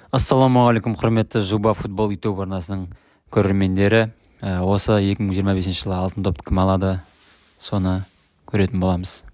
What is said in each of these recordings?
Ассалаумағалейкум, құрметті Жұба футбол YouTube арнасының көрермендері. Осы 2025 жылы алтын допты кім алады, соны көретін боламыз.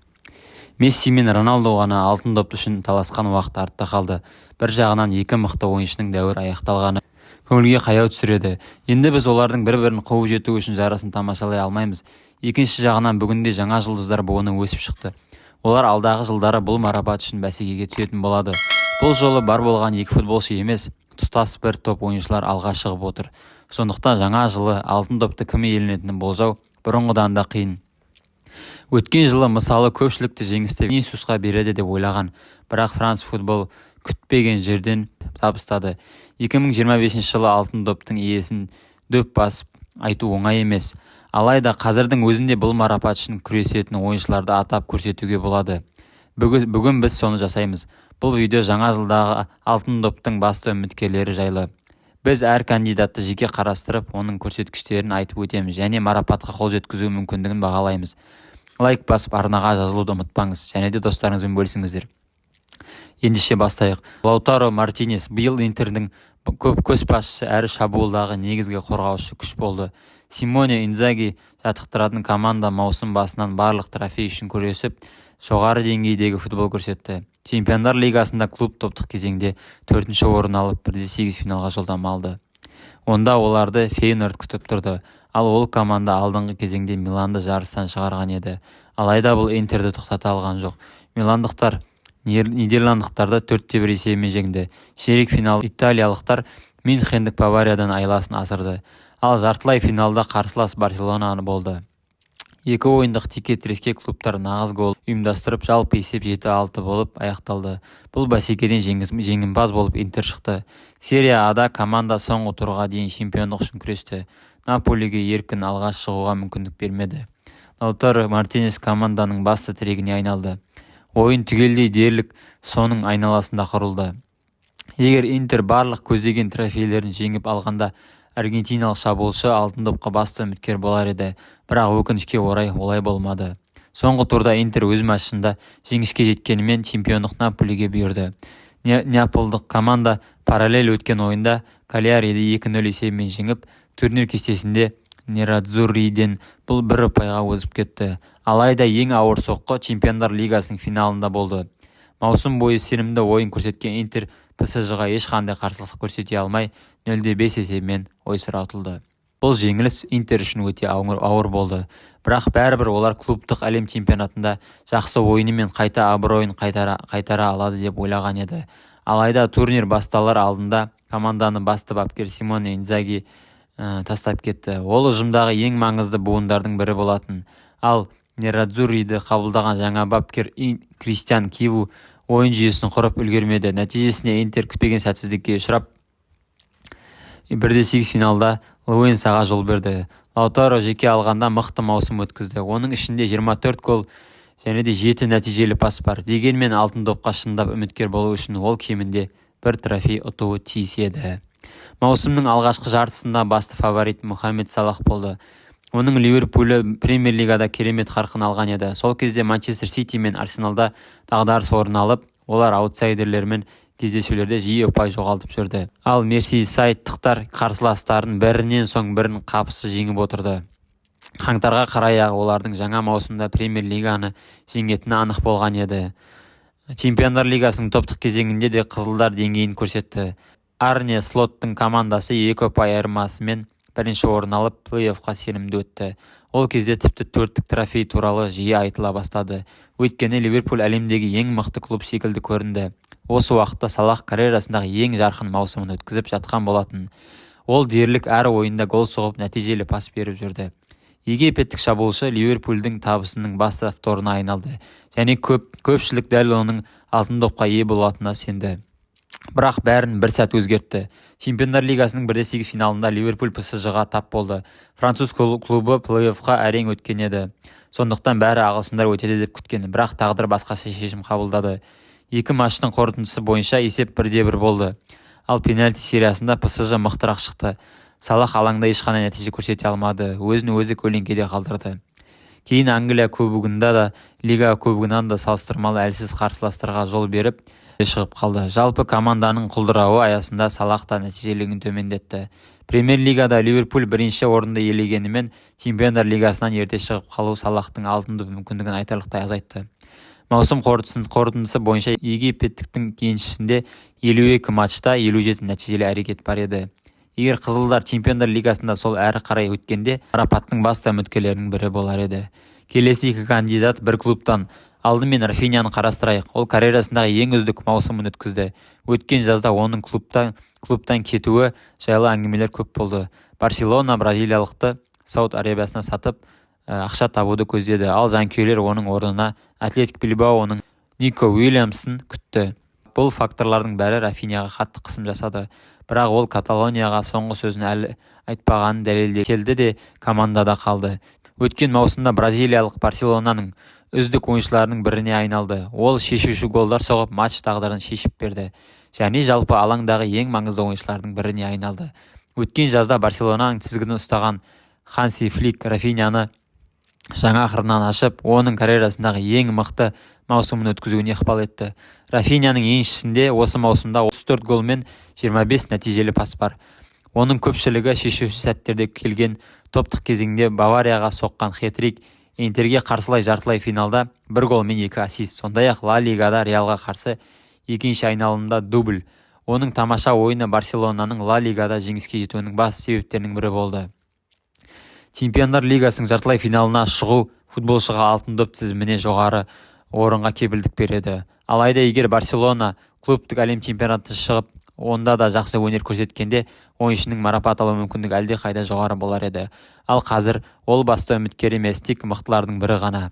Месси мен Роналду ғана алтын доп үшін таласқан уақыт артта қалды. Бір жағынан екі мықты ойыншының дәуірі аяқталғаны көңілге қаяу түсіреді. Енді біз олардың бір-бірін қуып жету үшін жарысын тамашалай алмаймыз. Екінші жағынан бүгінде жаңа жұлдыздар буыны өсіп шықты. Олар алдағы жылдары бұл марапат үшін бәсекеге түсетін болады. Бұл жолы бар болған екі футболшы емес, тұтас бір топ ойыншылар алға шығып отыр. Сондықтан жаңа жылы алтын допты кім иеленетінін болжау бұрынғыдан да қиын. Өткен жылы мысалы көпшілікті жеңісті Винисиусқа береді деп ойлаған, бірақ France Football күтпеген жерден табыстады. 2025 жылы алтын доптың иесін дөп басып айту оңай емес. Алайда қазірдің өзінде бұл марапат үшін күресетін ойыншыларды атап көрсетуге болады. Бүгін біз соны жасаймыз. Бұл видео жаңа жылдағы алтын доптың басты үміткерлері жайлы. Біз әр кандидатты жеке қарастырып, оның көрсеткіштерін айтып өтеміз және марапатқа қол жеткізу мүмкіндігін бағалаймыз. Лайк басып арнаға жазылуды ұмытпаңыз, және де достарыңызбен бөлісіңіздер. Ендеше бастайық. Лаутаро Мартинес биыл Интердің көшбасшысы әрі шабуылдағы негізгі қорғаушы күш болды. Симоне Инзаги жаттықтыратын команда маусым басынан барлық трофей үшін күресіп, жоғары деңгейдегі футбол көрсетті. Чемпиондар лигасында клуб топтық кезеңде 4-ші орын алып, 1-8 финалға жолдама алды. Онда оларды Фейнорд күтіп тұрды, ал ол команда алдыңғы кезеңде Миланды жарыстан шығарған еді. Алайда бұл Интерді тоқтата алған жоқ. Миландықтар нидерландықтарды 4-1 есебімен жеңді. Ширек финал италиялықтар Мюнхендік Бавариядан айласын асырды. Ал жартылай финалда қарсылас Барселона болды. Екі ойындық текетіреске клубтар нағыз гол ұйымдастырып, жалпы есеп 7-6 болып аяқталды. Бұл бәсекеден жеңімпаз болып Интер шықты. Серия А-да команда соңғы турға дейін чемпиондық үшін күресті. Наполиге еркін алға шығуға мүмкіндік бермеді. Лаутаро Мартинес команданың басты тірегіне айналды. Ойын түгелдей дерлік соның айналасында құрылды. Егер Интер барлық көздеген трофейлерін жеңіп алғанда, аргентиналық шабуылшы алтын допқа басты үміткер болар еді, бірақ өкінішке орай олай болмады. Соңғы турда Интер өз матчында жеңіске жеткенімен чемпиондық Наполиге бұйырды. Неаполдық команда параллель өткен ойында Кальяриді 2-0 есебімен жеңіп, турнир кестесінде Нерадзуриден бұл бір ұпайға озып кетті. Алайда ең ауыр соққы чемпиондар лигасының финалында болды. Маусым бойы сенімді ойын көрсеткен Интер ПСЖ-ға ешқандай қарсылық көрсете алмай 0-5 есебімен ойсыратылды. Бұл жеңіліс Интер үшін өте ауыр болды. Бірақ бәрібір олар клубтық әлем чемпионатында жақсы ойынымен қайта абыройын қайтара алады деп ойлаған еді. Алайда турнир басталар алдында команданы басты бапкер Симоне Инзаги тастап кетті. Ол ұжымдағы ең маңызды буындардың бірі болатын. Ал Нерадзуриді қабылдаған жаңа бапкер Кристиан Киву ойын жүйесін құрып үлгермеді. Нәтижесінде Интер күтпеген сәтсіздікке ұшырап 1-8 финалда Луэнсаға жол берді. Лаутаро жеке алғанда мықты маусым өткізді. Оның ішінде 24 гол және де 7 нәтижелі пас бар. Дегенмен алтын допқа шындап үміткер болу үшін ол кемінде бір трофей ұтуы тиіс еді. Маусымның алғашқы жартысында басты фаворит Мухаммед Салах болды. Оның Ливерпулі премьер-лигада керемет қарқын алған еді. Сол кезде Манчестер Сити мен Арсеналда дағдарыс орын алып, олар аутсайдерлермен кездесулерде жиі ұпай жоғалтып жүрді. Ал мерсисайдтықтар қарсыластарын бірінен соң бірін қапысыз жеңіп отырды. Қаңтарға қарай олардың жаңа маусымда премьер-лиганы жеңетіні анық болған еді. Чемпиондар лигасының топтық кезеңінде де қызылдар деңгейін көрсетті. Арне Слоттың командасы 2 ұпай айырмасымен бірінші орын алып, плей-оффқа сенімді өтті. Ол кезде тіпті 4-тік трофей туралы жиі айтыла бастады. Өйткені Ливерпуль әлемдегі ең мықты клуб секілді көрінді. Осы уақытта Салах карьерасындағы ең жарқын маусымын өткізіп жатқан болатын. Ол дерлік әр ойында гол соғып, нәтижелі пас беріп жүрді. Египеттік шабуылшы Ливерпульдің табысының басты авторына айналды, және көпшілік дәл оның алтын допқа ие болатынына сенді. Бірақ бәрін бір сәт өзгертті. Чемпиондар лигасының 1-8 финалында Ливерпуль ПСЖ-ға тап болды. Француз клубы плей-оффқа әрең өткен еді. Сондықтан бәрі ағылшындар өтеді деп күткен, бірақ тағдыр басқаша шешім қабылдады. Екі матчтың қорытындысы бойынша есеп 1-1 болды. Ал пенальти сериясында ПСЖ мықтырақ шықты. Салах алаңда ешқандай нәтиже көрсете алмады, өзін-өзі көлеңкеде қалдырды. Кейін Англия кубогында да, Лига кубогынан да салыстырмалы әлсіз қарсыластарға жол беріп, шығып қалды. Жалпы команданың құлдырауы аясында Салах та нәтижелігін төмендетті. Премьер-лигада Ливерпуль бірінші орынды иеленгенімен Чемпиондар лигасынан ерте шығып қалу Салахтың алтын доп мүмкіндігін айтарлықтай азайтты. Маусым қорытындысы бойынша египеттіктің еншісінде 52 матчта 57 нәтижелі әрекет бар еді. Егер қызылдар Чемпиондар лигасында сол әрі қарай өткенде, марапаттың басты үміткерлерінің бірі болар еді. Келесі екі кандидат бір клубтан. Алдымен Рафиняны қарастырайық. Ол карьерасындағы ең үздік маусымын өткізді. Өткен жазда оның клубтан кетуі жайлы әңгімелер көп болды. Барселона бразилиялықты Сауд Арабиясына сатып, ақша табуды көздеді. Ал жанкүйерлер оның орнына Атлетик Билбаоның Нико Уильямсын күтті. Бұл факторлардың бәрі Рафиняға қатты қысым жасады. Бірақ ол Каталонияға соңғы сөзін әлі айтпағанын дәлелдеп келді де командада қалды. Өткен маусымда бразилиялық Барселонаның үздік ойыншыларының біріне айналды. Ол шешуші голдар соғып матч тағдырын шешіп берді. Және жалпы алаңдағы ең маңызды ойыншылардың біріне айналды. Өткен жазда Барселонаның тізгінін ұстаған Ханси Флик Рафиняны жаңа қырынан ашып, оның карьерасындағы ең мықты маусымын өткізуіне ықпал етті. Рафиняның еншісінде осы маусымда 34 гол мен 25 нәтижелі пас бар. Оның көпшілігі шешуші сәттерде келген. Топтық кезеңде Баварияға соққан хет-трик, Интерге қарсылай жартылай финалда 1 гол мен 2 ассист. Сондай-ақ Ла Лигада Реалға қарсы екінші айналымда дубль. Оның тамаша ойыны Барселонаның Ла Лигада жеңіске жетуінің басты себептерінің бірі болды. Чемпиондар лигасының жартылай финалына шығу футболшыға алтын доп тізіміне жоғары орынға кепілдік береді. Алайда егер Барселона клубтық әлем чемпионатына шығып, онда да жақсы өнер көрсеткенде, ойыншының марапат алу мүмкіндігі әлде қайда жоғары болар еді. Ал қазір ол басты үміткер емес, тек мықтылардың бірі ғана.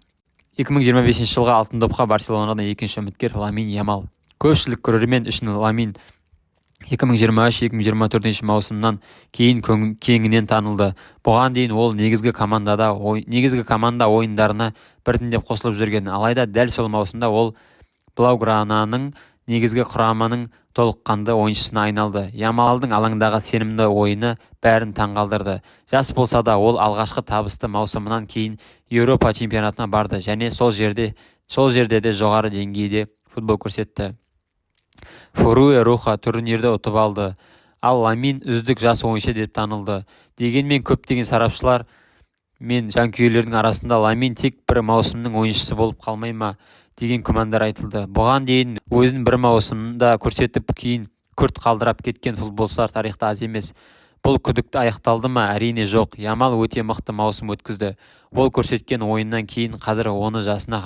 2025 жылға алтын допқа Барселонадан екінші үміткер Ламин Ямал. Көпшілік көрермен үшін Ламин 2023-2024 маусымнан кейін кеңінен танылды. Бұған дейін ол негізгі команда ойындарына біртіндеп қосылып жүрген. Алайда дәл сол маусымда ол Блаугрананың негізгі құраманың толыққанды ойыншысына айналды. Ямалдың алаңдағы сенімді ойыны бәрін таңғалдырды. Жас болса да ол алғашқы табысты маусымынан кейін Еуропа чемпионатына барды және сол жерде де жоғары деңгейде футбол көрсетті. Форуэ Роха турнирді ұтып алды. Ал Ламин үздік жас ойыншы деп танылды. Дегенмен көптеген сарапшылар мен жанкүйерлердің арасында Ламин тек бір маусымның ойыншысы болып қалмай ма деген күмәндар айтылды. Бұған дейін өзін бір маусымда көрсетіп кейін күрт қалдырап кеткен футболшылар тарихта аз емес. Бұл күдікті аяқталды ма? Әрине жоқ. Ямал өте мықты маусым өткізді. Ол көрсеткен ойыннан кейін қазір оны жасына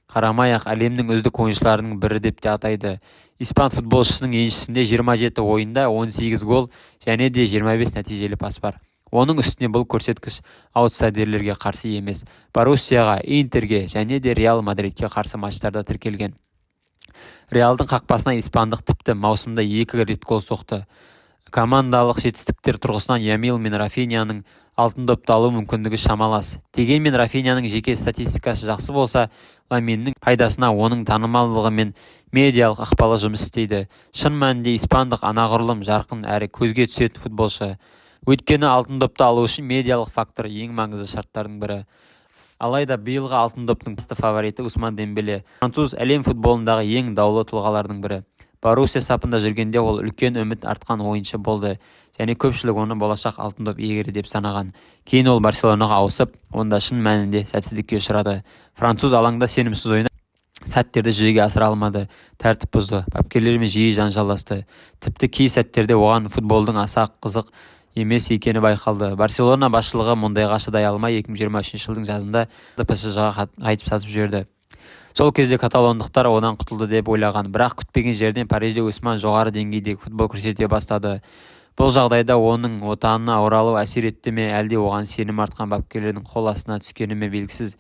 қарамай-ақ әлемнің үздік ойыншыларының бірі деп те атайды. Испан футболшысының еншісінде 27 ойында 18 гол және де 25 нәтижелі пас бар. Оның үстіне бұл көрсеткіш аутсайдерлерге қарсы емес, Боруссияға, Интерге және де Реал Мадридке қарсы матчтарда тіркелген. Реалдың қақпасына испандық тіпті маусымда 2 рет гол соқты. Командалық жетістіктер тұрғысынан Ямил мен Рафиняның алтын допты алу мүмкіндігі шамалас. Дегенмен Рафиняның жеке статистикасы жақсы болса, Ламиннің пайдасына оның танымалдығы мен медиалық ықпалы жұмыс істейді. Шын мәнінде испандық анағұрлым жарқын әрі көзге түсетін футболшы. Өйткені алтын допты алу үшін медиалық фактор ең маңызды шарттардың бірі. Алайда биылғы алтын доптың басты фавориті Усман Дембеле. Француз әлем футболындағы ең даулы тұлғалардың бірі. Боруссия сапында жүргенде ол үлкен үміт артқан ойыншы болды және көпшілік оны болашақ алтын доп иегері деп санаған. Кейін ол Барселонаға ауысып, онда шын мәнінде сәтсіздікке ұшырады. Француз алаңда сенімсіз ойнап, сәттерді жүзеге асыра алмады, тәртіп бұзды, бапкерлермен жиі жанжалдасты. Тіпті кей сәттерде оған футболдың аса қызық емес екені байқалды. Барселона басшылығы мұндайға шыдай алмай 2023 жылдың жазында PSG-ға айтып сатып жіберді. Сол кезде каталондықтар одан құтылды деп ойлаған, бірақ күтпеген жерден Парижде Усман жоғары деңгейдегі футбол көрсете бастады. Бұл жағдайда оның отанына оралу әсер етті ме, әлде оған сенім артқан бапкерлердің қол астына түскені ме белгісіз.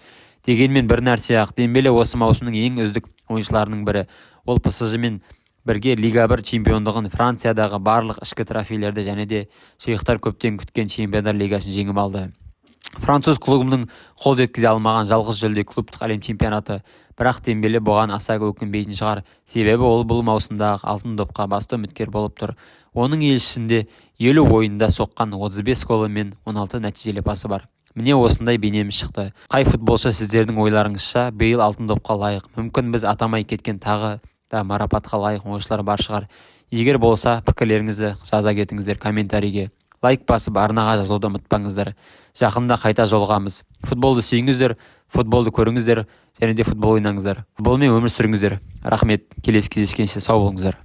Дегенмен бір нәрсе ақ, Дембеле осы маусымның ең үздік ойыншыларының бірі. Ол PSG-мен бірге Лига 1 чемпиондығын, Франциядағы барлық ішкі трофейлерді және де шейхтар көптен күткен Чемпиондар лигасын жеңіп алды. Француз клубының қол жеткізе алмаған жалғыз жүлде клубтық әлем чемпионаты. Бірақ Дембеле бұған аса өкінбейтін шығар, себебі ол бұл маусымдағы алтын допқа басты үміткер болып тұр. Оның елшісінде 50 ойында соққан 35 голы мен 16 нәтижелі пасы бар. Міне осындай бейнеміз шықты. Қай футболшы сіздердің ойларыңызша биыл алтын допқа лайық? Мүмкін біз атамай кеткен тағы да марапатқа лайық ойыншылар бар шығар. Егер болса, пікірлеріңізді жаза кетіңіздер комментарийге. Лайк басып арнаға жазуды ұмытпаңыздар. Жақында қайта жолығамыз. Футболды сүйіңіздер, футболды көріңіздер және де футбол ойнаңыздар. Футболмен өмір сүріңіздер. Рахмет. Келесі кездескенше сау болыңыздар.